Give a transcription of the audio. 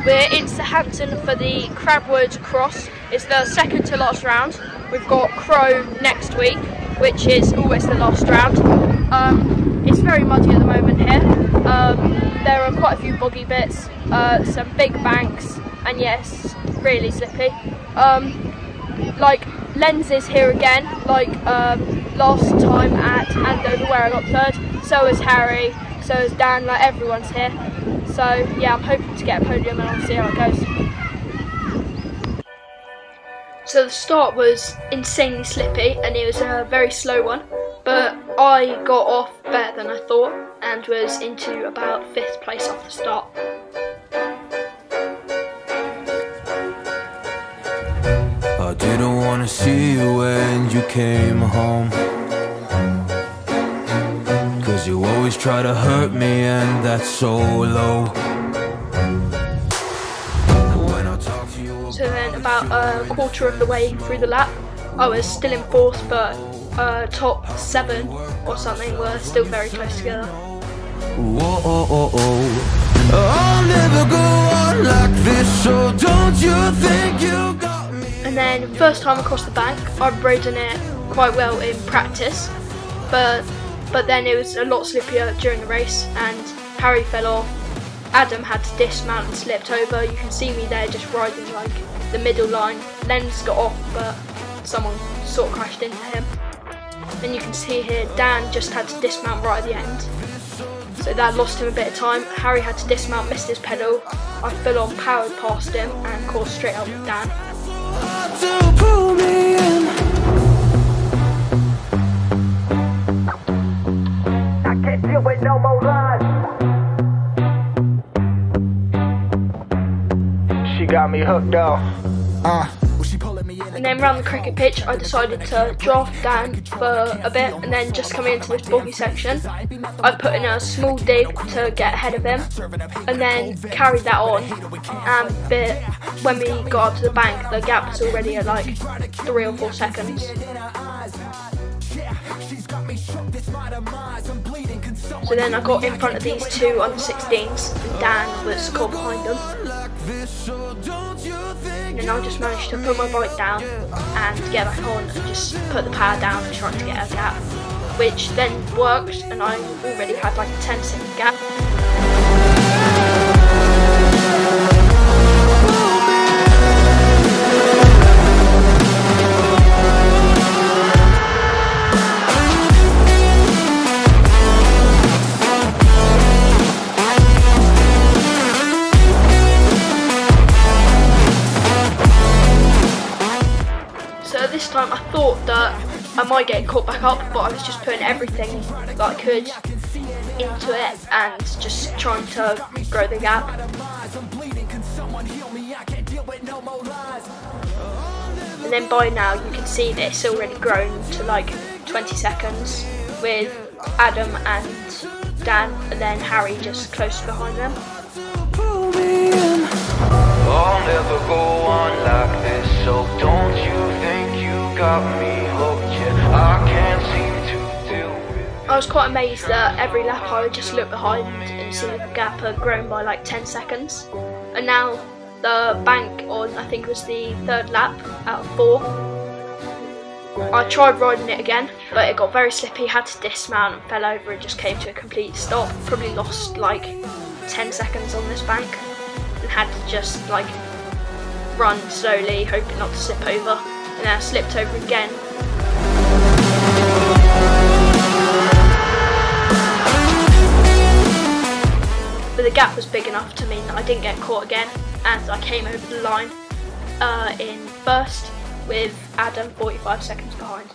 We're in Southampton for the Crabwood Cross. It's the second to last round. We've got Crow next week, which is always the last round. It's very muddy at the moment here. There are quite a few boggy bits, some big banks, and yes, really slippy. Like lenses here again, like last time at Andover where I got third. So is Harry, so is Dan, like everyone's here. So yeah, I'm hoping to get a podium and I'll see how it goes. So the start was insanely slippy and it was a very slow one, but I got off better than I thought and was into about 5th place off the start. I didn't want to see you when you came home, 'cause you always try to hurt me and that's so low. So then about a quarter of the way through the lap, I was still in 4th, but top 7 or something were still very close together. I'll never go on like this, so don't you think you got me? And then first time across the bank, I've ridden it quite well in practice, but then it was a lot slippier during the race and Harry fell off. Adam had to dismount and slipped over. You can see me there just riding like the middle line. Lenz got off, but someone sort of crashed into him. Then you can see here Dan just had to dismount right at the end, so that lost him a bit of time. Harry had to dismount, missed his pedal. I full on powered past him and caught straight up with Dan. I can't deal with no more lies. She got me hooked up. And then round the cricket pitch, I decided to draft Dan for a bit, and then just coming into this boggy section, I put in a small dig to get ahead of him, and then carried that on. But when we got up to the bank, the gap was already at like 3 or 4 seconds. So then I got in front of these 2 under-16s, and Dan was caught behind them. And then I just managed to put my bike down and get back on and just put the power down and try to get a gap, which then worked, and I already had like a 10-second gap. This time I thought that I might get caught back up, but I was just putting everything that I could into it and just trying to grow the gap. And then by now you can see that it's already grown to like 20 seconds with Adam and Dan, and then Harry just close behind them. I'll never go on like this, so don't you think you got me hooked yet? I can't seem to deal with. I was quite amazed that every lap I would just look behind and see the gap had grown by like 10 seconds. And now the bank on, I think it was the 3rd lap out of 4. I tried riding it again, but it got very slippy, had to dismount and fell over and just came to a complete stop. Probably lost like 10 seconds on this bank and had to just like run slowly, hoping not to slip over, and then I slipped over again. But the gap was big enough to mean that I didn't get caught again, and I came over the line in 1st with Adam 45 seconds behind.